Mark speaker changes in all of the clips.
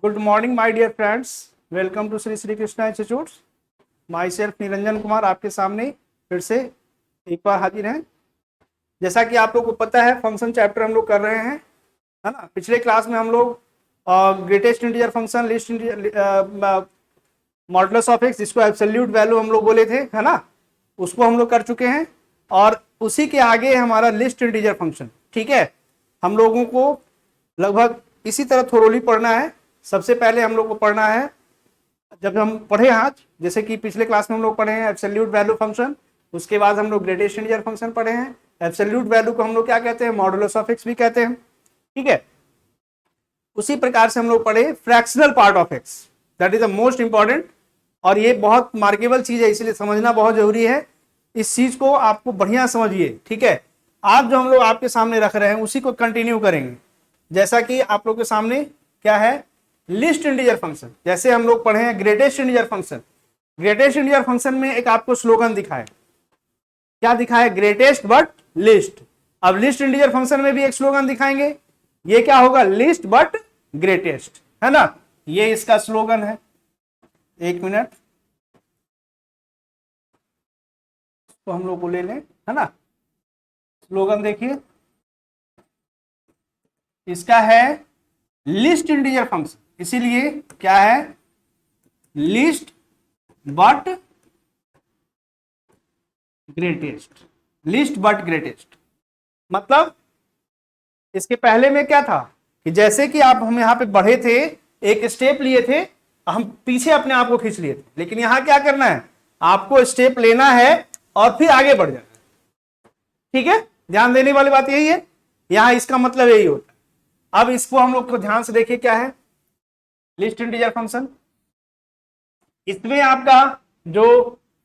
Speaker 1: Good morning my dear friends, welcome to Shri Shri Krishna institute. Myself Niranjan Kumar आपके सामने फिर से एक बार हाजिर हैं। जैसा कि आप लोग को पता है, फंक्शन चैप्टर हम लोग कर रहे हैं, है ना। पिछले क्लास में हम लोग greatest integer function, list integer, modulus of x, जिसको एब्सोल्यूट वैल्यू हम लोग बोले थे, है ना, उसको हम लोग कर चुके हैं। और उसी के आगे हमारा लिस्ट इंटीजर फंक्शन, ठीक है। हम लोगों को लगभग इसी तरह थोरोली पढ़ना है। सबसे पहले हम लोग को पढ़ना है, जब हम पढ़े आज, जैसे कि पिछले क्लास में हम लोग पढ़े हैं एब्सोल्यूट वैल्यू फंक्शन, उसके बाद हम लोग ग्रेटेस्ट इंटीजर फंक्शन पढ़े हैं। एब्सोल्यूट वैल्यू को हम लोग क्या कहते हैं, मॉडुलस ऑफ एक्स भी कहते हैं, ठीक है। उसी प्रकार से हम लोग पढ़े fractional part of x, that is the most important. और ये बहुत मार्केबल चीज है, इसलिए समझना बहुत जरूरी है। इस चीज को आपको बढ़िया समझिए, ठीक है। आज जो हम लोग आपके सामने रख रहे हैं उसी को कंटिन्यू करेंगे। जैसा कि आप लोग के सामने क्या है, लिस्ट इंटीजर फंक्शन। जैसे हम लोग पढ़े हैं greatest integer function. Greatest integer function में एक आपको स्लोगन दिखा है, क्या दिखा है, ग्रेटेस्ट बट लिस्ट। अब लिस्ट इंटीजर फंक्शन में भी एक स्लोगन दिखाएंगे, ये क्या होगा, लिस्ट बट ग्रेटेस्ट, है ना। ये इसका स्लोगन है। एक मिनट, तो हम लोग को ले लें, है ना। स्लोगन देखिए, इसका है लिस्ट इंटीजर फंक्शन, इसीलिए क्या है, list but greatest. List but greatest मतलब इसके पहले में क्या था कि जैसे कि आप हम यहां पे बढ़े थे, एक स्टेप लिए थे, हम पीछे अपने आप को खींच लिए थे। लेकिन यहां क्या करना है, आपको स्टेप लेना है और फिर आगे बढ़ जाना है, ठीक है। ध्यान देने वाली बात यही है, यहां इसका मतलब यही होता है। अब इसको हम लोग को ध्यान से देखिए, क्या है लिस्ट इंटीजर फंक्शन। इसमें आपका जो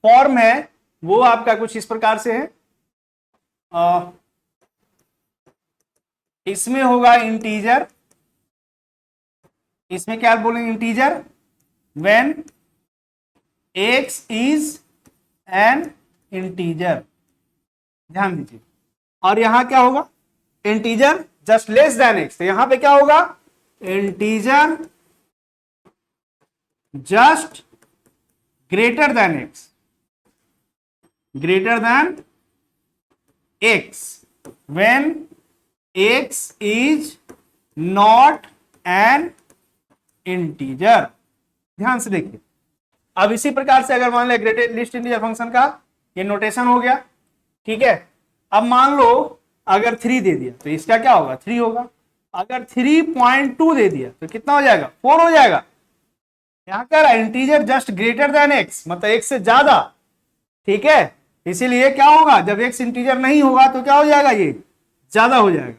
Speaker 1: फॉर्म है वो आपका कुछ इस प्रकार से है। इसमें होगा इंटीजर, इसमें क्या बोलेंगे, integer when x is an integer, ध्यान दीजिए। और यहां क्या होगा, integer just less than x, तो यहां पे क्या होगा, integer just greater than x, greater than x when x is not an integer। ध्यान से देखिए। अब इसी प्रकार से अगर मान लिया ग्रेटेस्ट लिस्ट इंटीजर फंक्शन का ये नोटेशन हो गया, ठीक है। अब मान लो अगर 3 दे दिया तो इसका क्या होगा, 3 होगा। अगर 3.2 दे दिया तो कितना हो जाएगा, 4 हो जाएगा। यहां कह रहा है integer just greater than x, मतलब x से ज्यादा, ठीक है। इसीलिए क्या होगा, जब x इंटीजर नहीं होगा तो क्या हो जाएगा, ये ज्यादा हो जाएगा।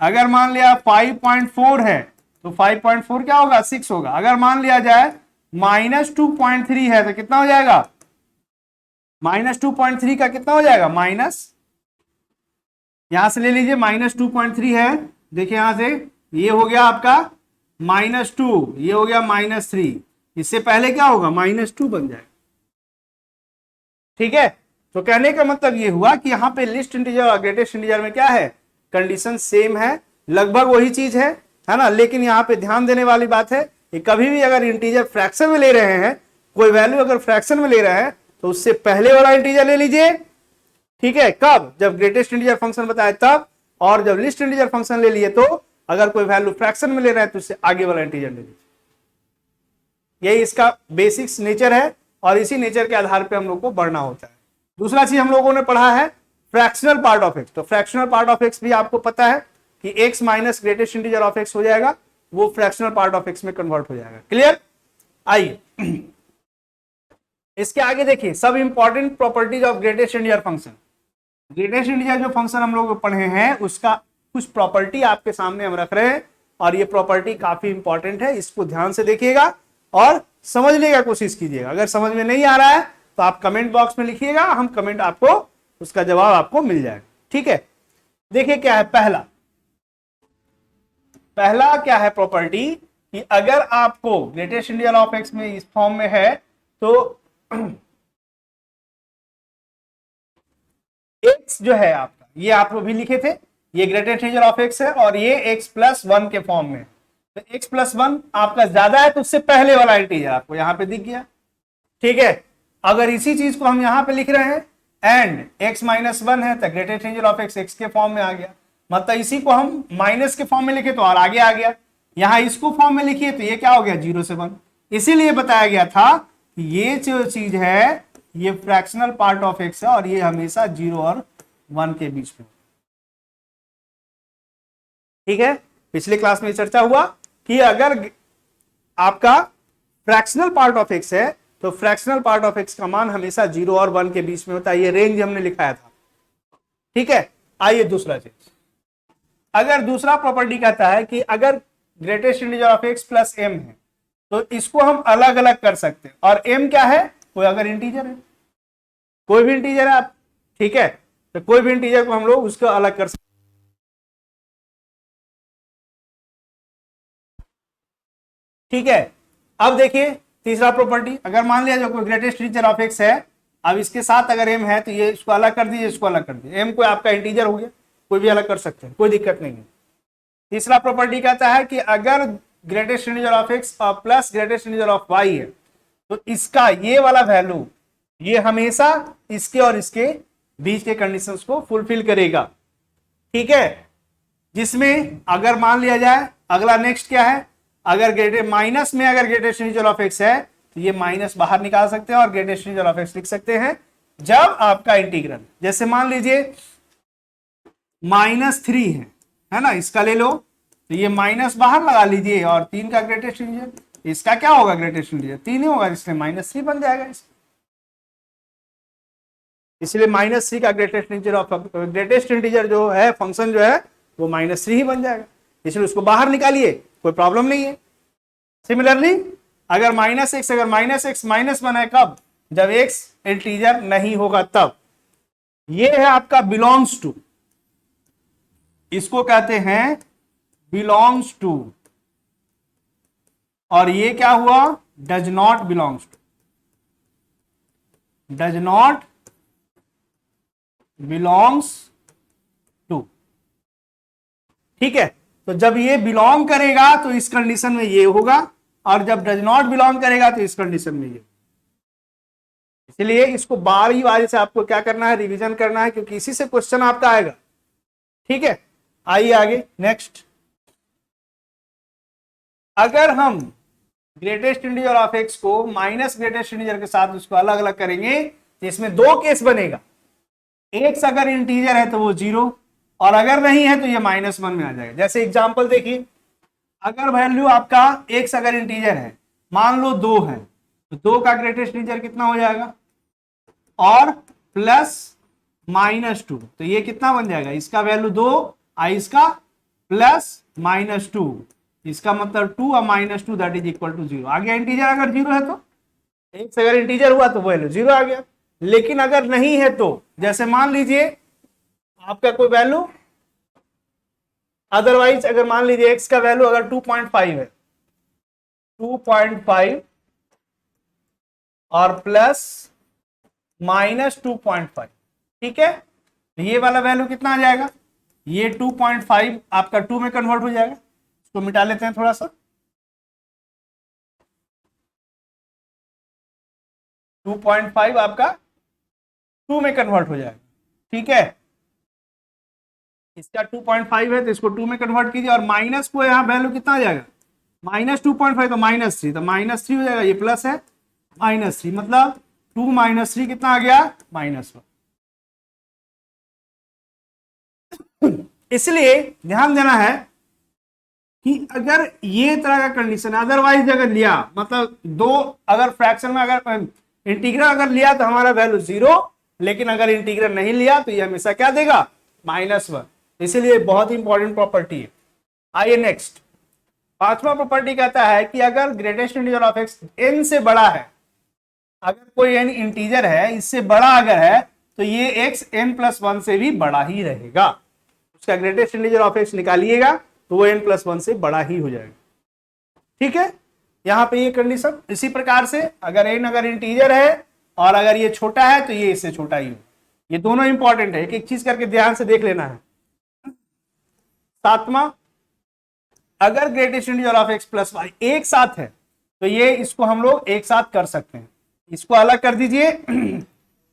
Speaker 1: अगर मान लिया 5.4 है तो 5.4 क्या होगा, 6 होगा। अगर मान लिया जाए -2.3 है तो कितना हो जाएगा, -2.3 का कितना हो जाएगा, माइनस, यहां से ले लीजिए -2.3 है, देखिए यहां से ये हो गया आपका -2, ये हो गया -3, इससे पहले क्या होगा, -2 बन जाएगा, ठीक है। तो कहने का मतलब ये हुआ कि यहां पे लिस्ट इंटीजर और ग्रेटेस्ट इंटीजर में क्या है, कंडीशन सेम है, लगभग वही चीज है ना। लेकिन यहां पे ध्यान देने वाली बात है कि कभी भी अगर इंटीजर फ्रैक्शन में ले रहे हैं, कोई वैल्यू अगर फ्रैक्शन में ले रहे हैं तो उससे पहले वाला इंटीजर ले लीजिए, ठीक है। कब, जब ग्रेटेस्ट इंटीजर फंक्शन बताए तब, और जब लिस्ट इंटीजर फंक्शन ले लिए तो अगर कोई वैल्यू फ्रैक्शन में ले रहे हैं तो उससे आगे वाला इंटीजर ले लीजिए। यही इसका बेसिक्स नेचर है और इसी नेचर के आधार पर हम लोग को बढ़ना होता है। दूसरा चीज हम लोगों ने पढ़ा है फ्रैक्शनल पार्ट ऑफ एक्स। तो फ्रैक्शनल पार्ट ऑफ एक्स भी आपको पता है कि x minus greatest integer of x हो जाएगा, वो फ्रैक्शनल पार्ट ऑफ एक्स में कन्वर्ट हो जाएगा। क्लियर। आइए इसके आगे देखिए, सब important properties of greatest integer function. Greatest integer जो फंक्शन हम लोग पढ़े हैं उसका कुछ प्रॉपर्टी आपके सामने हम रख रहे हैं, और ये प्रॉपर्टी काफी इंपॉर्टेंट है। इसको ध्यान से देखिएगा और समझने का कोशिश कीजिएगा। अगर समझ में नहीं आ रहा है तो आप कमेंट बॉक्स में लिखिएगा, हम कमेंट आपको उसका जवाब आपको मिल जाएगा, ठीक है। देखिए क्या है, पहला क्या है प्रॉपर्टी, कि अगर आपको ग्रेटेस्ट इंटीजर ऑफ एक्स में इस फॉर्म में है तो x जो है आपका, ये आप भी लिखे थे, ये ग्रेटेस्ट इंटीजर ऑफ एक्स है और ये x+1 के फॉर्म में, तो x प्लस 1 आपका ज्यादा है तो उससे पहले वाला इंटीजर आपको यहां पे दिख गया। ठीक है, अगर इसी चीज को हम यहां पे लिख रहे हैं एंड x माइनस 1 है तो greatest integer of x x के फॉर्म में आ गया, मतलब इसी को हम माइनस के फॉर्म में लिखे तो और आगे आ गया, यहां इसको फॉर्म में लिखिए तो ये क्या हो गया 0 से 1। इसीलिए बताया गया था कि ये जो चीज है ये फ्रैक्शनल पार्ट ऑफ x है और ये हमेशा 0 और 1 के बीच में। ठीक है, पिछले क्लास में चर्चा हुआ कि अगर आपका फ्रैक्शनल पार्ट ऑफ x है तो फ्रैक्शनल पार्ट ऑफ x का मान हमेशा 0 और 1 के बीच में होता है, ये रेंज हमने लिखाया था। ठीक है, आइए दूसरा चीज, अगर दूसरा प्रॉपर्टी कहता है कि अगर greatest integer of x plus m है तो इसको हम अलग अलग कर सकते हैं, और m क्या है, कोई अगर इंटीजर है, कोई भी इंटीजर है आप, ठीक है, तो कोई भी इंटीजर को हम लोग उसको अलग कर सकते। ठीक है, अब देखिए तीसरा प्रॉपर्टी, अगर मान लिया जो कोई ग्रेटेस्ट इंटीजर ऑफ x है, अब इसके साथ अगर m है तो ये इसको अलग कर दीजिए, इसको अलग कर दीजिए, m कोई आपका इंटीजर हो गया, कोई भी अलग कर सकते हैं, कोई दिक्कत नहीं है। तीसरा प्रॉपर्टी कहता है कि अगर ग्रेटेस्ट इंटीजर ऑफ x और plus greatest integer of y है तो इसका ये वाला वैल्यू ये हमेशा इसके और इसके बीच के कंडीशंस को फुलफिल करेगा। ठीक है, जिसमें अगर मान लिया जाए अगला नेक्स्ट क्या है, अगर माइनस में अगर ग्रेटेस्ट इंटीजर ऑफ x है तो ये माइनस बाहर निकाल सकते हैं और ग्रेटेस्ट इंटीजर ऑफ x लिख सकते हैं जब आपका इंटीग्रल, जैसे मान लीजिए -3 है ना, इसका ले लो तो ये माइनस बाहर लगा लीजिए और 3 का ग्रेटेस्ट इंटीजर, इसका क्या होगा ग्रेटेस्ट इंटीजर 3 ही होगा, इसलिए -3 बन जाएगा इसलिए -3 का ग्रेटेस्ट इंटीजर जो है फंक्शन जो है वो -3 ही बन जाएगा, इसलिए उसको बाहर निकालिए, कोई प्रॉब्लम नहीं है। सिमिलरली अगर -x अगर -1 है कब, जब x इंटीजर नहीं होगा तब, ये है आपका बिलोंग्स टू, इसको कहते हैं बिलोंग्स टू, और ये क्या हुआ does not belongs to, does not belongs to. ठीक है, तो जब ये बिलोंग करेगा तो इस कंडीशन में ये होगा, और जब डज नॉट बिलोंग करेगा तो इस कंडीशन में ये। इसलिए इसको बारी बारी से आपको क्या करना है, रिवीजन करना है, क्योंकि इसी से क्वेश्चन आपका आएगा। ठीक है, आइए आगे नेक्स्ट, अगर हम ग्रेटेस्ट इंटीजर ऑफ x को माइनस ग्रेटेस्ट इंटीजर के साथ उसको अलग अलग करेंगे तो इसमें दो केस बनेगा, x अगर इंटीजर है तो वो 0 और अगर नहीं है तो ये -1 में आ जाएगा। जैसे एग्जांपल देखिए, अगर वैल्यू आपका x अगर इंटीजर है, मान लो 2 है, तो 2 का ग्रेटेस्ट इंटीजर कितना हो जाएगा, और प्लस -2, तो ये कितना बन जाएगा, इसका वैल्यू 2 इसका प्लस -2, इसका मतलब 2 और -2 दैट इज इक्वल टू 0 आ गया। इंटीजर अगर 0 है तो x अगर इंटीजर हुआ तो वैल्यू 0 आ गया, लेकिन अगर नहीं है तो जैसे मान लीजिए आपका कोई वैल्यू, अदरवाइज अगर मान लीजिए x का वैल्यू अगर 2.5 है, 2.5 और प्लस -2.5, ठीक है, तो ये वाला वैल्यू कितना आ जाएगा, ये 2.5 आपका 2 में कन्वर्ट हो जाएगा, इसको मिटा लेते हैं थोड़ा सा, 2.5 आपका 2 में कन्वर्ट हो जाएगा। ठीक है, इसका 2.5 है तो इसको 2 में कन्वर्ट कीजिए, और माइनस को यहाँ वैल्यू कितना आ जाएगा, -2.5 तो -3, तो -3 हो जाएगा, ये प्लस है -3, मतलब 2 -3 कितना आ गया -1। इसलिए ध्यान देना है कि अगर ये तरह का कंडीशन, अदरवाइज अगर लिया, मतलब दो अगर फ्रैक्शन में अगर इंटीग्रल अगर लिया तो हमारा वैल्यू 0, लेकिन अगर इंटीग्रल नहीं लिया तो ये हमेशा क्या देगा -1, इसीलिए बहुत इंपॉर्टेंट प्रॉपर्टी है। आइए नेक्स्ट, पांचवा प्रॉपर्टी कहता है कि अगर greatest integer of x n से बड़ा है, अगर कोई n इंटीजर है इससे बड़ा अगर है तो ये x n+1 से भी बड़ा ही रहेगा, उसका ग्रेटेस्ट इंटीजर ऑफ x निकालिएगा तो वो n+1 से बड़ा ही हो जाएगा। ठीक है, यहां पे ये कंडीशन, इसी प्रकार से अगर n अगर इंटीजर है और अगर ये छोटा है तो ये इससे छोटा ही हो, ये दोनों इंपॉर्टेंट है, एक एक चीज करके ध्यान से देख लेना है। सातवां, अगर greatest integer of x plus y एक साथ है तो ये इसको हम लोग एक साथ कर सकते हैं। इसको अलग कर दीजिए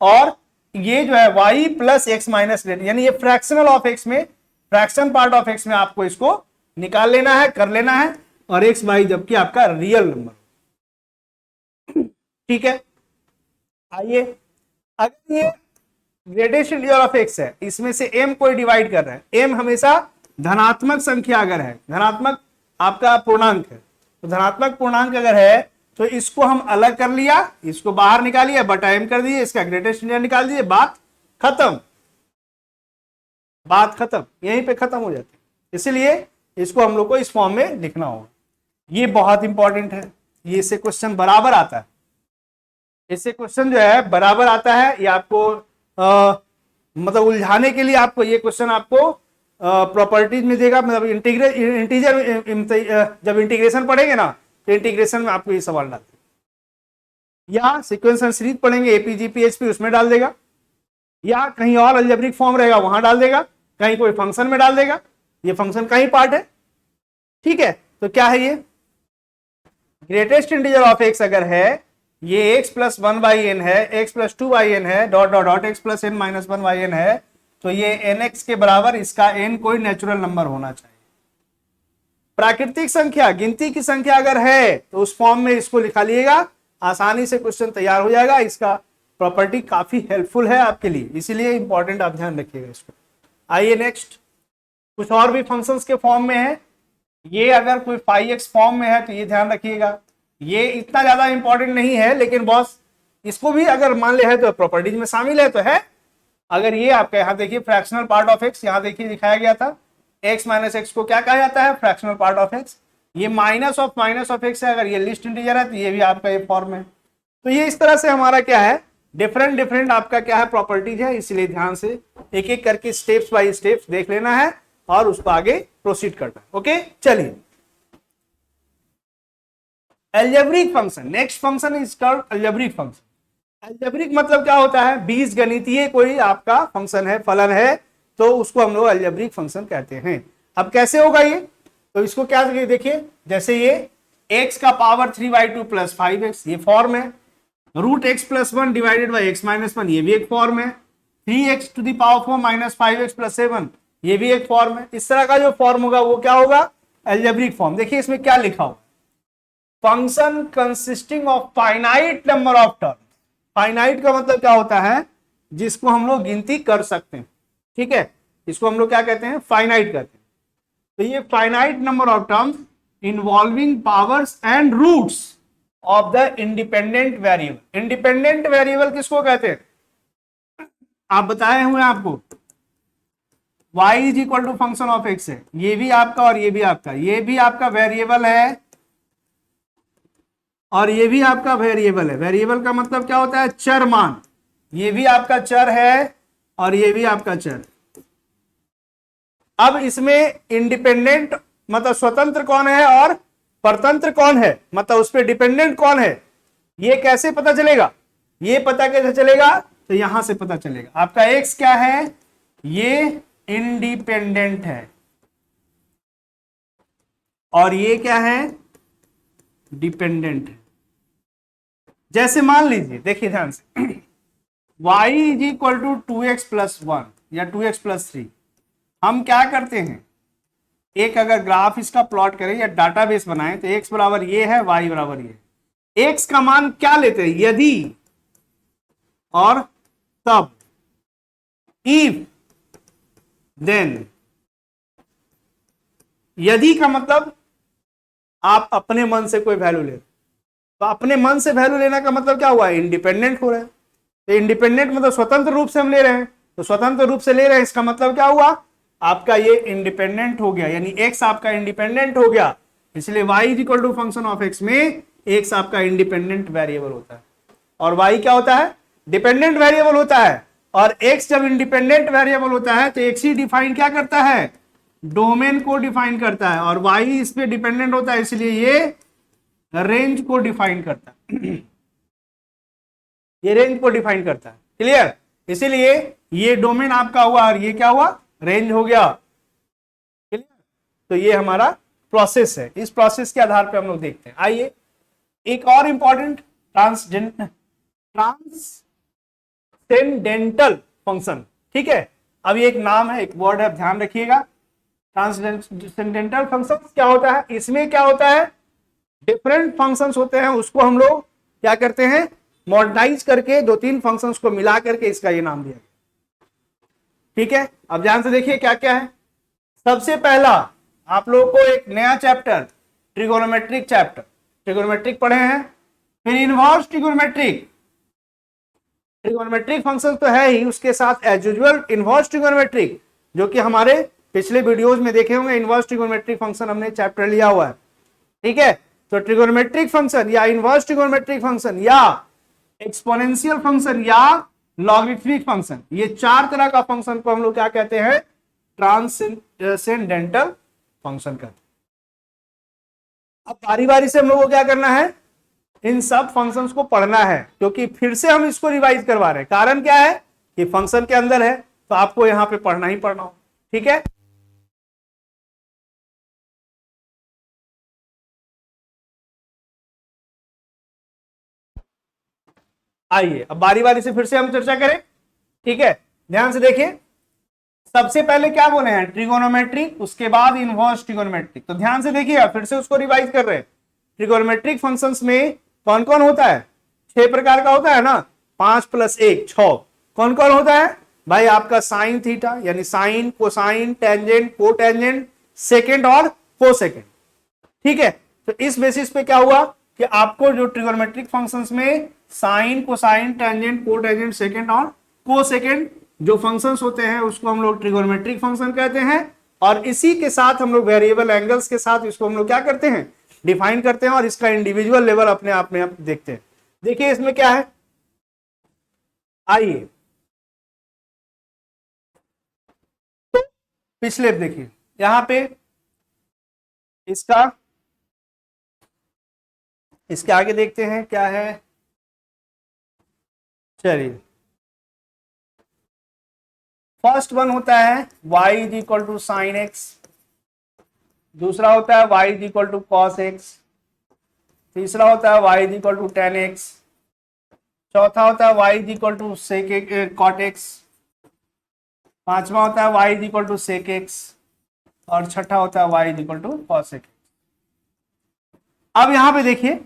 Speaker 1: और ये जो है y प्लस एक्स माइनस यानी ये फ्रैक्शनल ऑफ एक्स में, फ्रैक्शन पार्ट ऑफ एक्स में आपको इसको निकाल लेना है, कर लेना है, और एक्स वाई जबकि आपका रियल नंबर। ठीक है, आइए अगर ये ग्रेटेस्ट इंटीजर ऑफ एक्स है, इसमें से m कोई डिवाइड कर रहा है, m हमेशा धनात्मक संख्या अगर है, धनात्मक आपका पूर्णांक है, तो धनात्मक पूर्णांक अगर है तो इसको हम अलग कर लिया, इसको बाहर निकालिए, बटा m कर दिए, इसका ग्रेटेस्ट इंटीजर निकाल दीजिए, बात खत्म, बात खत्म, यहीं पे खत्म हो जाती है। इसलिए इसको हम लोग को इस फॉर्म में लिखना होगा। ये बहुत इंपॉर्टेंट है, ये इससे क्वेश्चन बराबर आता है, इससे क्वेश्चन जो है बराबर आता है। ये आपको मतलब उलझाने के लिए आपको ये क्वेश्चन आपको प्रॉपर्टीज में देगा, मतलब इंटीजर जब इंटीग्रेशन पढ़ेंगे ना तो इंटीग्रेशन में आपको ये सवाल डाल देगा, या सीक्वेंस एंड सीरीज पढ़ेंगे एपीजी पीएचपी उसमें डाल देगा, या कहीं और अलजेब्रिक फॉर्म रहेगा वहां डाल देगा, कहीं कोई फंक्शन में डाल देगा, ये फंक्शन का ही पार्ट है। ठीक है, तो क्या है ये ग्रेटेस्ट इंटीजर ऑफ एक्स अगर है, ये x plus one by N है, x plus two by N है, dot dot dot X plus N minus one by N है, तो ये nx के बराबर इसका n कोई नेचुरल नंबर होना चाहिए। प्राकृतिक संख्या, गिनती की संख्या अगर है तो उस फॉर्म में इसको लिखा लिएगा, आसानी से क्वेश्चन तैयार हो जाएगा। इसका प्रॉपर्टी काफी हेल्पफुल है आपके लिए, इसीलिए इंपॉर्टेंट, आप ध्यान रखिएगा इसको। आइए नेक्स्ट, कुछ और भी फंक्शंस के फॉर्म में है, ये अगर कोई फाई एक्स फॉर्म में है तो ये ध्यान रखिएगा, ये इतना ज्यादा इंपॉर्टेंट नहीं है, लेकिन बॉस इसको भी अगर मान ले है तो प्रॉपर्टीज में शामिल है तो है। अगर ये आपका यहाँ देखिए फ्रैक्शनल पार्ट ऑफ एक्स, यहाँ देखिए दिखाया गया था, एक्स माइनस एक्स को क्या कहा जाता है, फ्रैक्शनल पार्ट ऑफ एक्स। ये माइनस ऑफ एक्स है, अगर ये लिस्ट इंटीजर है तो ये भी आपका ये फॉर्म है। तो ये इस तरह से हमारा क्या है, डिफरेंट डिफरेंट आपका क्या है प्रॉपर्टीज है, इसलिए ध्यान से एक एक करके स्टेप्स बाय स्टेप्स देख लेना है और उसको आगे प्रोसीड करना है। ओके, चलिए algebraic function, next function is called algebraic function. Algebraic मतलब क्या होता है, बीज गणितीय कोई आपका फंक्शन है, फलन है, तो उसको हम लोग अलजेब्रिक फंक्शन कहते हैं। अब कैसे होगा ये, तो इसको क्या देखिए, जैसे ये x का पावर 3/2 प्लस 5x ये फॉर्म है, root x plus 1 divided by x minus 1 ये भी एक फॉर्म है, 3x to the power 4 minus 5x plus 7 ये भी एक फॉर्म है। इस तरह का जो फॉर्म होगा वो क्या होगा, अलजेब्रिक फॉर्म। देखिए इसमें क्या लिखा होगा, function consisting of finite number of term. Finite का मतलब क्या होता है, जिसको हम लोग गिनती कर सकते हैं। ठीक है, इसको हम लोग क्या कहते हैं, फाइनाइट कहते हैं। तो ये finite number of terms involving powers and roots of the independent variable. Independent variable किसको कहते हैं, आप बताए हुए आपको y is equal to function of x है, ये भी आपका और ये भी आपका, ये भी आपका वेरिएबल है और ये भी आपका वेरिएबल है। वेरिएबल का मतलब क्या होता है, चर मान, ये भी आपका चर है और ये भी आपका चर। अब इसमें इंडिपेंडेंट मतलब स्वतंत्र कौन है और परतंत्र कौन है, मतलब उस पर डिपेंडेंट कौन है, ये कैसे पता चलेगा, ये पता कैसे चलेगा, तो यहां से पता चलेगा। आपका x क्या है, ये इंडिपेंडेंट है और ये क्या है, डिपेंडेंट है। जैसे मान लीजिए, देखिए ध्यान से, y is equal to 2x plus 1 या 2x प्लस 3, हम क्या करते हैं, एक अगर ग्राफ इसका प्लॉट करें या डाटाबेस बनाएं तो x बराबर ये है, y बराबर ये। x का मान क्या लेते हैं, यदि और तब, इफ देन। यदि का मतलब आप अपने मन से कोई वैल्यू ले, तो अपने मन से वैल्यू लेने का मतलब क्या हुआ, इंडिपेंडेंट हो रहा है। तो इंडिपेंडेंट मतलब स्वतंत्र रूप से हम ले रहे हैं, तो स्वतंत्र रूप से ले रहे हैं, इसका मतलब क्या हुआ, आपका ये इंडिपेंडेंट हो गया, यानी x आपका इंडिपेंडेंट हो गया। इसलिए y is equal to function of x में x आपका इंडिपेंडेंट वेरिएबल होता है और y क्या होता है, डिपेंडेंट वेरिएबल होता है। और x जब इंडिपेंडेंट वेरिएबल होता है तो x ही डिफाइन क्या करता है, डोमेन को डिफाइन करता है, और y इस पे डिपेंडेंट होता है, इसलिए ये रेंज को डिफाइन करता है। ये रेंज को डिफाइन करता है, क्लियर। इसीलिए ये डोमेन आपका हुआ और ये क्या हुआ, रेंज हो गया, क्लियर। तो ये हमारा प्रोसेस है, इस प्रोसेस के आधार पे हम लोग देखते हैं। आइए एक और इंपॉर्टेंट ट्रांससेंडेंटल फंक्शन, ठीक है, अब ये एक नाम है, एक वर्ड है, ध्यान रखिएगा। ट्रांससेंडेंटल फंक्शन क्या होता है, इसमें क्या होता है, डिफरेंट फंक्शंस होते हैं, उसको हम लोग क्या करते हैं, मॉडर्नाइज करके दो तीन फंक्शंस को मिला करके इसका ये नाम दिया। ठीक है, अब ध्यान से देखिए क्या क्या है। सबसे पहला आप लोगों को एक नया चैप्टर, ट्रिगोनोमेट्रिक चैप्टर, ट्रिगोनोमेट्रिक पढ़े हैं, फिर इनवर्स ट्रिगोनोमेट्रिक, ट्रिगोनोमेट्रिक फंक्शन तो है ही, उसके साथ एज यूजुअल इनवर्स ट्रिगोनोमेट्रिक, जो कि हमारे पिछले वीडियोस में देखे होंगे, इनवर्स ट्रिगोनोमेट्रिक फंक्शन हमने चैप्टर लिया हुआ है। ठीक है, तो ट्रिगोनोमेट्रिक फंक्शन या इनवर्स ट्रिगोनोमेट्रिक फंक्शन या एक्सपोनेंशियल फंक्शन या लॉगरिथमिक फंक्शन, ये चार तरह का फंक्शन को हम लोग क्या कहते हैं, ट्रांससेंडेंटल फंक्शन कहते हैं। अब बारी बारी से हम लोग को क्या करना है, इन सब फंक्शंस को पढ़ना है, क्योंकि फिर से हम इसको रिवाइज करवा रहे हैं। कारण क्या है कि फंक्शन के अंदर है, तो आपको यहां पे पढ़ना ही पढ़ना हो। ठीक है, आइए अब बारी बारी से फिर से हम चर्चा करें। ठीक है, ध्यान से देखिए, सबसे पहले क्या बोले हैं, ट्रिगोनोमेट्रिक, उसके बाद इनवर्स ट्रिगोनोमेट्रिक। तो ध्यान से देखिए, फिर से उसको रिवाइज कर रहे हैं। ट्रिगोनोमेट्रिक फंक्शंस में कौन कौन होता है, 6 प्रकार का होता है ना, 5 + 1 6। कौन कौन होता है भाई, आपका साइन थीटा यानी sine, cosine, tangent, cotangent, secant और कोसेकेंड। ठीक है, तो इस बेसिस पे क्या हुआ कि आपको जो ट्रिगोनोमेट्रिक फंक्शंस में sine, cosine, tangent, cotangent, secant और कोसेकेंड जो फंक्शंस होते हैं, उसको हम लोग ट्रिगोनोमेट्रिक फंक्शन कहते हैं। और इसी के साथ हम लोग वेरिएबल एंगल्स के साथ इसको हम लोग क्या करते हैं, डिफाइन करते हैं, और इसका इंडिविजुअल लेवल अपने आप में हम देखते हैं। देखिए इसमें क्या है, आइए तो पिछले देखिए, यहां पे इसका, इसके आगे देखते हैं क्या है। चलिए, फर्स्ट वन होता है y = sin x, दूसरा होता है y = cos x, तीसरा होता है y = tan x, चौथा होता है y = sec cot x, पांचवा होता है y = sec x, और छठा होता है y = cos x। अब यहां पे देखिए,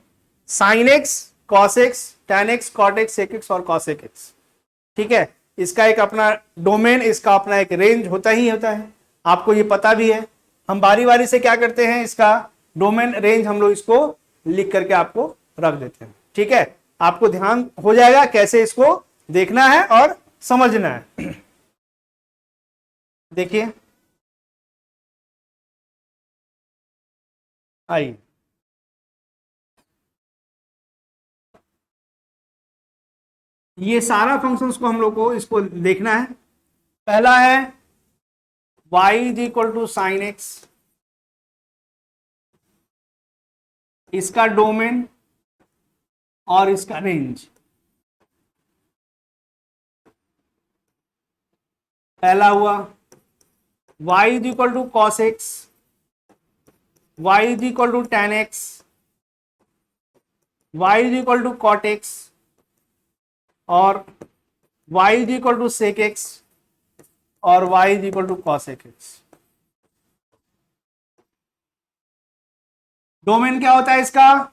Speaker 1: sin x, cos x, tan x, cot x, sec x और cos x। ठीक है, इसका एक अपना डोमेन, इसका अपना एक रेंज होता ही होता है, आपको ये पता भी है। हम बारी बारी से क्या करते हैं, इसका डोमेन रेंज हम लोग इसको लिख करके आपको रख देते हैं। ठीक है, आपको ध्यान हो जाएगा कैसे इसको देखना है और समझना है। देखिए, आइए ये सारा फंक्शंस को हम लोग को इसको देखना है। पहला है y = sin x, इसका डोमेन और इसका रेंज। पहला हुआ y = cos x, y = tan x, y = cot x और y = sec x और y = cos x। डोमेन क्या होता है इसका,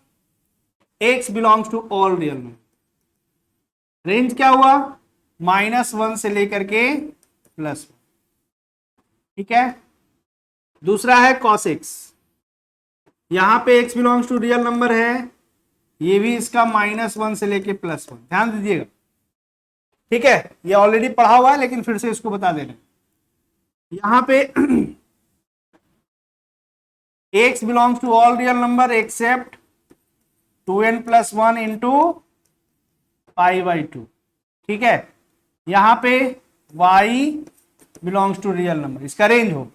Speaker 1: x belongs to all real number. Range क्या हुआ, -1 से लेकर के +1। ठीक है, दूसरा है cos x, यहां पे x belongs to real number है, ये भी इसका -1 से लेके +1। ध्यान दीजिएगा, ठीक है, ये ऑलरेडी पढ़ा हुआ है लेकिन फिर से इसको बता दे रहे हैं। यहां पे x belongs to all real number except 2n + 1 into π/2। ठीक है, यहां पे y belongs to real number, इसका रेंज होगा।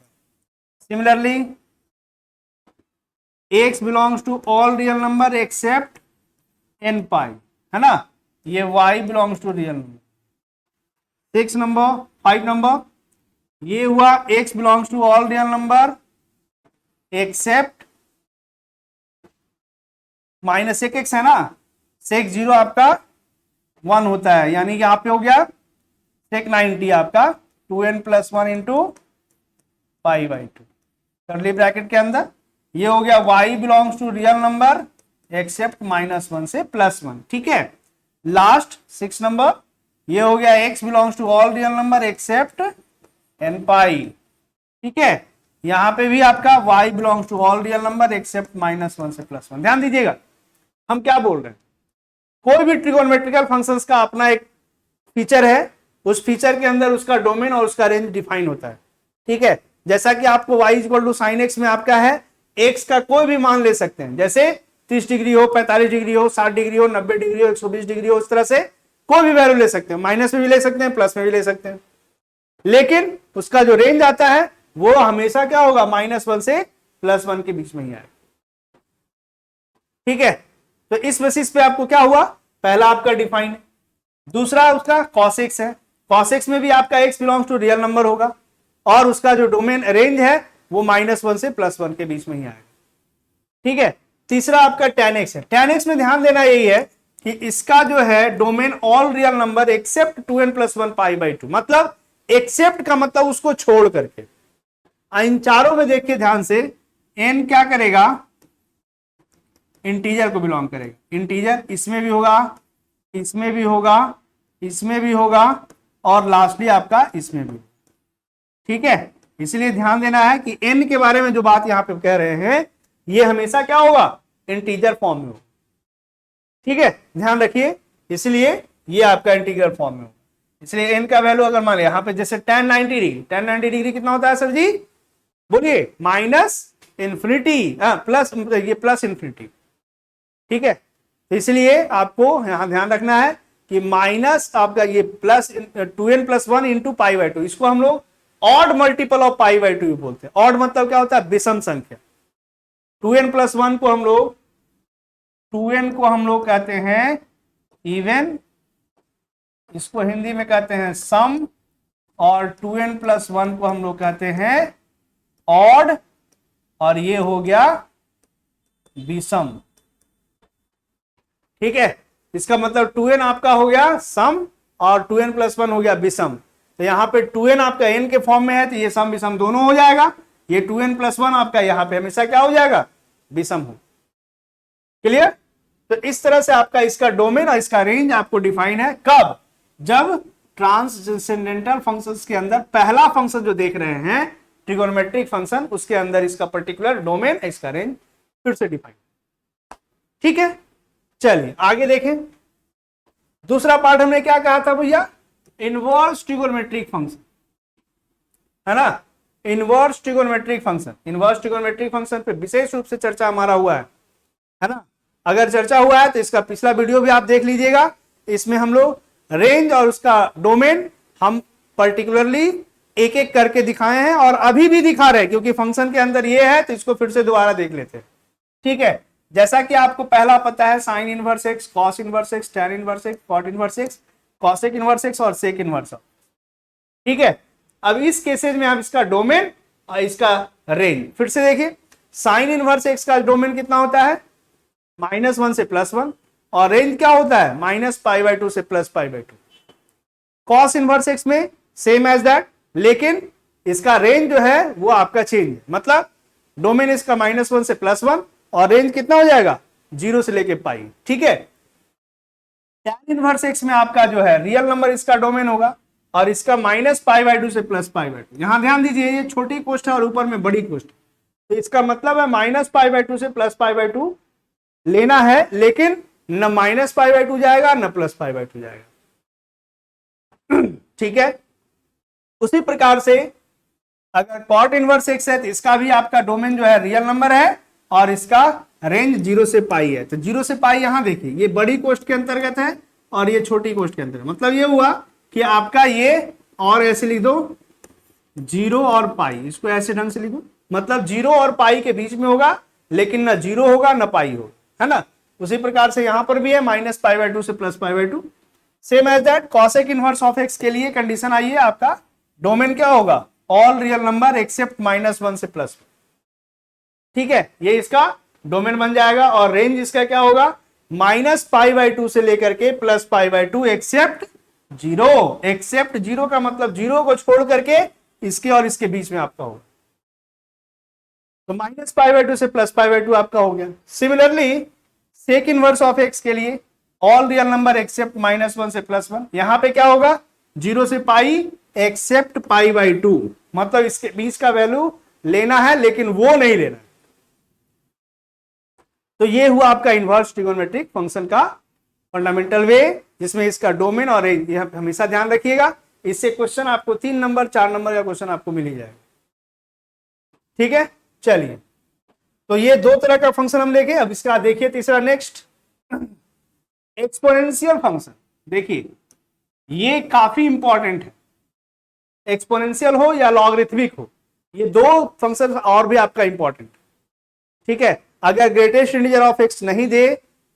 Speaker 1: Similarly x belongs to all real number except n π, है ना, ये y belongs to real number. 5 number ये हुआ x belongs to all real number except minus एक एक्स है ना, सेक 0 आपका 1 होता है, यानी कि यहाँ पे हो गया सेक 90 आपका 2n + 1 इंटू पाई बाई 2 करली ब्रैकेट के अंदर। ये हो गया y belongs to real number except -1 से +1। ठीक है, लास्ट 6 नंबर, ये हो गया x belongs to all real number except n pi. ठीक है, यहां पे भी आपका y belongs to all real number except -1 से +1। ध्यान दीजिएगा, हम क्या बोल रहे हैं, कोई भी ट्रिगोनोमेट्रिकल फंक्शंस का अपना एक फीचर है, उस फीचर के अंदर उसका डोमेन और उसका रेंज डिफाइन होता है। ठीक है, जैसा कि आपको y = sin x में आपका है x का कोई भी मान ले सकते हैं, जैसे 30 डिग्री हो, 45 डिग्री हो, 60 डिग्री हो, 90 डिग्री हो, 120 डिग्री हो, इस तरह से कोई भी वैल्यू ले सकते हैं, माइनस में भी ले सकते हैं, प्लस में भी ले सकते हैं, लेकिन उसका जो रेंज आता है वो हमेशा क्या होगा, -1 से +1 के बीच में ही आएगा। ठीक है, तो इस बेसिस पे आपको क्या हुआ, पहला आपका डिफाइन है, दूसरा उसका cos x है, cos x में भी आपका x belongs to real number होगा और उसका जो डोमेन रेंज है वो -1 से +1 के बीच में ही आएगा। ठीक है, तीसरा आपका tan x है, tan x में ध्यान देना यही है कि इसका जो है domain all real number except 2n + 1 pi by 2, मतलब एक्सेप्ट का मतलब उसको छोड़ करके। इन चारों में देखिए ध्यान से, n क्या करेगा, इंटीजर को बिलोंग करेगा, इंटीजर इसमें भी होगा, इसमें भी होगा, इसमें भी होगा और लास्टली आपका इसमें भी। ठीक है, इसलिए ध्यान देना है कि n के बारे में जो बात यहां पे कह रहे हैं ये हमेशा क्या होगा, इंटीजर फॉर्म में होगा। ठीक है, ध्यान रखिए, इसलिए ये आपका इंटीजर फॉर्म में होगा। इसलिए n का वैल्यू अगर मान लिया यहाँ पे, जैसे tan 90 डिग्री, tan 90 डिग्री कितना होता है सर जी, बोलिए, -∞ प्लस, ये +∞। ठीक है, तो इसलिए आपको यहां ध्यान रखना है कि माइनस आपका ये plus 2n + 1 into pi by 2, इसको हम लोग odd multiple of pi by 2 बोलते हैं। ऑड मतलब क्या होता है, विषम संख्या। 2n + 1 को हम लोग, 2n को हम लोग कहते हैं इवन, इसको हिंदी में कहते हैं सम, और 2n + 1 को हम लोग कहते हैं ऑड, और ये हो गया विषम। ठीक है, इसका मतलब 2n आपका हो गया सम और 2n + 1 हो गया विषम। तो यहां पे 2n आपका n के फॉर्म में है तो ये सम विषम दोनों हो जाएगा, ये 2n + 1 आपका यहां पे हमेशा क्या हो जाएगा, विषम हो। क्लियर, तो इस तरह से आपका इसका डोमेन और इसका रेंज आपको डिफाइन है। कब, जब ट्रांससेंडेंटल फंक्शंस के अंदर पहला फंक्शन जो देख रहे हैं ट्रिगोनोमेट्रिक फंक्शन, उसके अंदर इसका पर्टिकुलर डोमेन, इसका रेंज फिर से डिफाइन। ठीक है, चलिए आगे देखें। दूसरा पार्ट हमने क्या कहा था भैया, इनवर्स ट्रिगोनोमेट्रिक फंक्शन, है ना, inverse trigonometric function. Inverse trigonometric function पे विशेष रूप से चर्चा हमारा हुआ है ना। अगर चर्चा हुआ है तो इसका पिछला वीडियो भी आप देख लीजिएगा, इसमें हम लोग रेंज और उसका डोमेन हम पर्टिकुलरली एक एक करके दिखाए हैं और अभी भी दिखा रहे हैं, क्योंकि फंक्शन के अंदर ये है तो इसको फिर से दोबारा देख लेते हैं। ठीक है, जैसा कि आपको पहला पता है sine inverse x, cos inverse x, tan inverse x, cot inverse x, cosec inverse x और सेक इनवर्स। ठीक है, अब इस केसेज में आप इसका डोमेन और इसका रेंज फिर से देखिए। साइन इनवर्स एक्स का डोमेन कितना होता है, -1 से +1, और रेंज क्या होता है, -π/2 से +π/2। कॉस इनवर्स एक्स में सेम एज दैट, लेकिन इसका रेंज जो है वो आपका चेंज है, मतलब डोमेन इसका -1 से +1 और रेंज कितना हो जाएगा, 0 से लेके पाई। ठीक है, टैन इनवर्स एक्स में आपका जो है रियल नंबर इसका डोमेन होगा और इसका -π/2 से +π/2। यहां ध्यान दीजिए, ये छोटी कोष्ठ है और ऊपर में बड़ी कोष्ठ, तो इसका मतलब है -π/2 से +π/2 लेना है, लेकिन न -π/2 जाएगा न +π/2 जाएगा। ठीक है, उसी प्रकार से अगर कॉट इनवर्स एक्स है तो इसका भी आपका डोमेन जो है रियल नंबर है और इसका रेंज 0 से पाई है। तो 0 से पाई यहां देखिए, ये बड़ी कोष्ठ के अंतर्गत है और ये छोटी कोष्ठ के अंतर्गत। मतलब ये हुआ कि आपका ये, और ऐसे लिख दो 0 और पाई, इसको ऐसे ढंग से लिखो, मतलब 0 और पाई के बीच में होगा, लेकिन ना 0 होगा ना पाई होगा, है ना। उसी प्रकार से यहां पर भी है -π/2 से +π/2। Same as that cosec inverse of x के लिए कंडीशन आई है, आपका डोमेन क्या होगा, ऑल रियल नंबर एक्सेप्ट -1 से +1। ठीक है, ये इसका डोमेन बन जाएगा, और रेंज इसका क्या होगा, -π/2 से लेकर के +π/2 एक्सेप्ट जीरो। एक्सेप्ट जीरो का मतलब जीरो को छोड़ करके इसके और इसके बीच में आपका होगा। तो -π/2 से +π/2 आपका हो गया। Similarly sec inverse of x के लिए ऑल रियल नंबर एक्सेप्ट -1 से +1, यहां पे क्या होगा, 0 से पाई एक्सेप्ट π/2, मतलब इसके बीच का वैल्यू लेना है लेकिन वो नहीं लेना है। तो ये हुआ आपका इनवर्स ट्रिगोनोमेट्रिक फंक्शन का फंडामेंटल वे, जिसमें इसका डोमेन और रेंज, यह हमेशा ध्यान रखिएगा। इससे क्वेश्चन आपको 3 नंबर 4 नंबर का क्वेश्चन आपको मिल ही जाएगा। ठीक है, चलिए, तो ये दो तरह का फंक्शन हम लेके, अब इसका देखिए तीसरा नेक्स्ट एक्सपोनेंशियल फंक्शन। देखिए ये काफी इंपॉर्टेंट है, एक्सपोनेंशियल हो या लॉगरिथमिक हो, ये दो फंक्शन और भी आपका इंपॉर्टेंट। ठीक है, अगर ग्रेटेस्ट इंटीजर ऑफ एक्स नहीं दे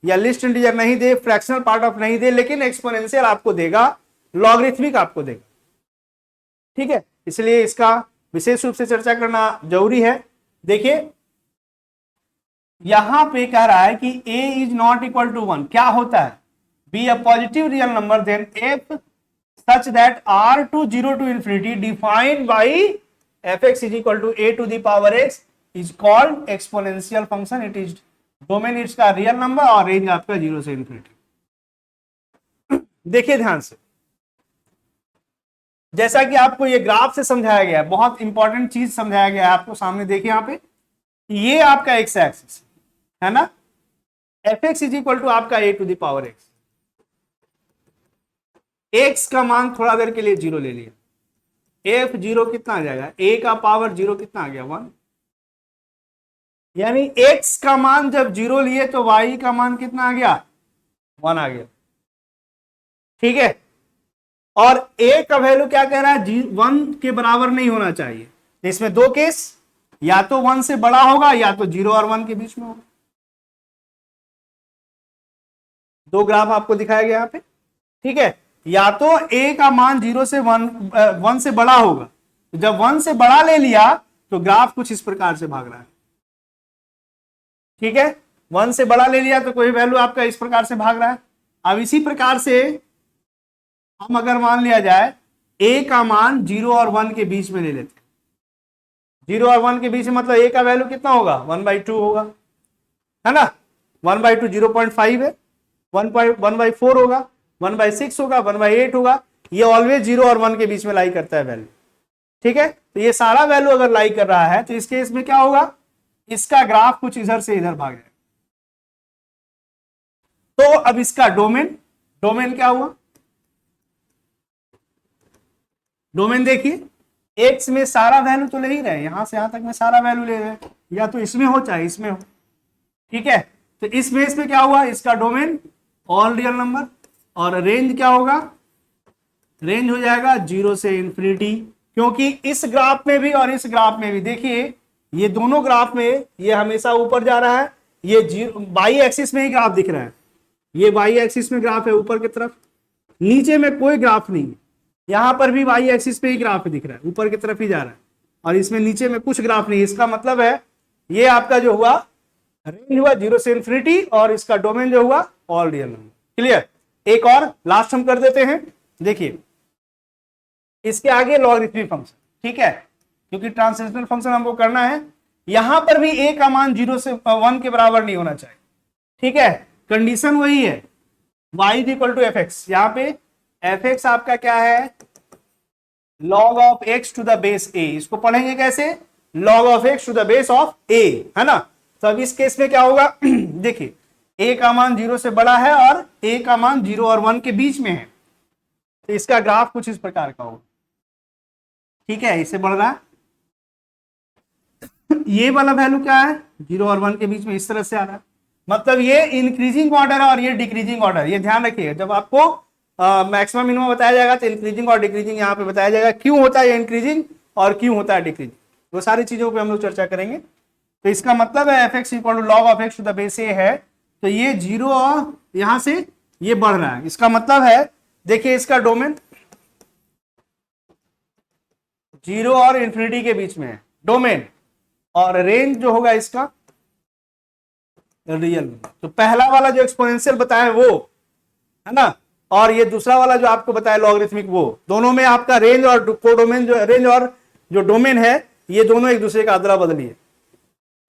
Speaker 1: या लिस्ट इंटीजर नहीं दे, फ्रैक्शनल पार्ट ऑफ नहीं दे, लेकिन एक्सपोनेंशियल आपको देगा, लॉगरिथमिक आपको देगा। ठीक है, इसलिए इसका विशेष रूप से चर्चा करना जरूरी है। देखिए यहां पे कह रहा है कि a is not equal to 1, क्या होता है, be a positive real number then f such that r to 0 to infinity defined by fx is equal to a to the power x is called exponential function. It is domain इसका real number और range आपका 0 से infinity. देखिए ध्यान से, जैसा कि आपको ये ग्राफ से समझाया गया है, बहुत इंपॉर्टेंट चीज समझाया गया है आपको सामने। देखिए यहां पे ये आपका एक्स एक्सिस है ना, F X is equal to आपका A to the power X. X का मान थोड़ा देर के लिए 0 ले लिया, एफ 0 कितना आ जाएगा, ए का पावर 0 कितना आ गया 1, यानी एक्स का मान जब 0 लिए तो वाई का मान कितना आ गया 1 आ गया। ठीक है, और ए का वैल्यू क्या कह रहा है, 1 के बराबर नहीं होना चाहिए। इसमें दो केस, या तो 1 से बड़ा होगा या तो 0 और 1 के बीच में होगा। दो ग्राफ आपको दिखाया गया यहाँ पे। ठीक है, या तो a का मान 0 से 1 से बड़ा होगा, जब 1 से बड़ा ले लिया तो ग्राफ कुछ इस प्रकार से भाग रहा है। ठीक है, 1 से बड़ा ले लिया तो कोई वैल्यू आपका इस प्रकार से भाग रहा है। अब इसी प्रकार से हम अगर मान लिया जाए a का मान 0 और 1 के बीच में ले लेते हैं, 0 और 1 के बीच में, मतलब a का वैल्यू कितना होगा 1/2 होगा, है ना, 1/2 0.5 है, 1/4 होगा, 1/6 होगा, 1/8 होगा, ये ऑलवेज 0 और 1 के बीच में लाई करता है वैल्यू। ठीक है, तो ये सारा वैल्यू अगर लाई कर रहा है तो इस केस में क्या होगा, इसका ग्राफ कुछ इधर से इधर भाग जाएगा। तो अब इसका डोमेन, डोमेन क्या हुआ, डोमेन देखिए एक्स में सारा वैल्यू तो ले ही रहे, यहां से यहां तक में सारा वैल्यू ले रहे हैं, या तो इसमें हो चाहे इसमें हो। ठीक है, तो इस बेस में क्या हुआ, इसका डोमेन ऑल रियल नंबर, और रेंज क्या होगा, रेंज हो जाएगा 0 से इन्फिनिटी, क्योंकि इस ग्राफ में भी और इस ग्राफ में भी देखिए ये दोनों ग्राफ में ये हमेशा ऊपर जा रहा है, ये वाई एक्सिस में ही ग्राफ दिख रहा है, ये वाई एक्सिस में ग्राफ है ऊपर की तरफ, नीचे में कोई ग्राफ नहीं है, यहां पर भी वाई एक्सिस पे ही ग्राफ दिख रहा है, ऊपर की तरफ ही जा रहा है, और इसमें नीचे में कुछ ग्राफ नहीं। इसका मतलब है ये आपका जो हुआ रेंज हुआ 0 से इन्फिनिटी, और इसका डोमेन जो हुआ ऑल रियल नंबर। क्लियर, एक और लास्ट हम कर देते हैं। देखिए इसके आगे लॉगरिथमिक फंक्शन, ठीक है, क्योंकि ट्रांसलेशनल फंक्शन हमको करना है, यहां पर भी a का मान 0 से 1 के बराबर नहीं होना चाहिए। ठीक है, कंडीशन वही है, y equal to f x, यहाँ पे एफ एक्स आपका क्या है, log of x to the base a, इसको पढ़ेंगे कैसे, log of x to the base of a, है ना। तो अब इस केस में क्या होगा देखिए a का मान 0 से बड़ा है और a का मान 0 और 1 के बीच में है, तो इसका ग्राफ कुछ इस प्रकार का होगा। ठीक है, इससे बढ़ रहा है, ये वाला वैल्यू क्या है 0 और 1 के बीच में इस तरह से आ रहा है, मतलब ये इंक्रीजिंग ऑर्डर है और ये डिक्रीजिंग ऑर्डर। ये ध्यान रखिएगा, जब आपको मैक्सिमम मिनिमम बताया जाएगा तो इंक्रीजिंग और डिक्रीजिंग यहाँ पे बताया जाएगा, क्यों होता है इंक्रीजिंग और क्यों होता है डिक्रीजिंग, वो सारी चीजों पे हम लोग चर्चा करेंगे। तो इसका मतलब है F X equal to log of X to the base A है, तो ये 0 और यहां से ये बढ़ रहा है, इसका मतलब है देखिए इसका डोमेन 0 और इन्फिनिटी के बीच में है डोमेन, और रेंज जो होगा इसका रियल नंबर। तो पहला वाला जो एक्सपोनेंशियल बताया वो है ना, और ये दूसरा वाला जो आपको बताया लॉगरिथमिक, वो दोनों में आपका रेंज और कोडोमेन जो रेंज और जो डोमेन है, ये दोनों एक दूसरे का अदला बदली है।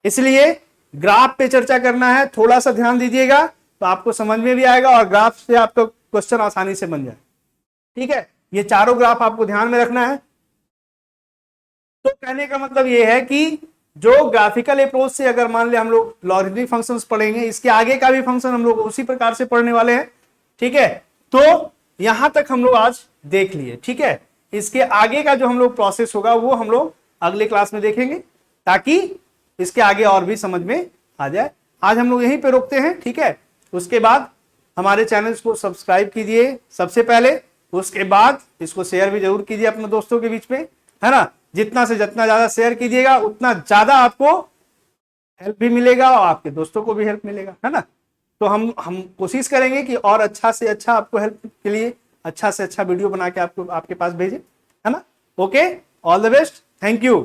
Speaker 1: इसलिए ग्राफ पे चर्चा करना है, थोड़ा सा ध्यान दीजिएगा तो आपको समझ में भी आएगा और ग्राफ से आपका क्वेश्चन आसानी से बन जाए। ठीक है, ये चारों ग्राफ आपको ध्यान में रखना है। तो कहने का मतलब ये है कि जो ग्राफिकल अप्रोच से अगर मान ले हम लोग लॉगरिथमिक फंक्शंस पढ़ेंगे, इसके आगे का भी फंक्शन हम लोग उसी प्रकार से पढ़ने वाले हैं। ठीक है, तो यहां तक हम लोग आज देख लिए। ठीक है, इसके आगे का जो हम लोग प्रोसेस होगा वो हम लोग अगले क्लास में देखेंगे, ताकि इसके आगे और भी समझ में आ जाए। आज हम लोग यहीं पे रोकते हैं। ठीक है, उसके बाद हमारे चैनल्स को सब्सक्राइब कीजिए सबसे पहले, उसके बाद इसको शेयर भी जरूर कीजिए अपने दोस्तों के बीच में, है ना। जितना से जितना ज्यादा शेयर कीजिएगा उतना ज्यादा आपको हेल्प भी मिलेगा और आपके दोस्तों को भी हेल्प मिलेगा, है ना। तो हम कोशिश करेंगे कि और अच्छा से अच्छा आपको हेल्प के लिए अच्छा से अच्छा वीडियो बना के आपको आपके पास भेजें, है ना। Okay, all the best, thank you.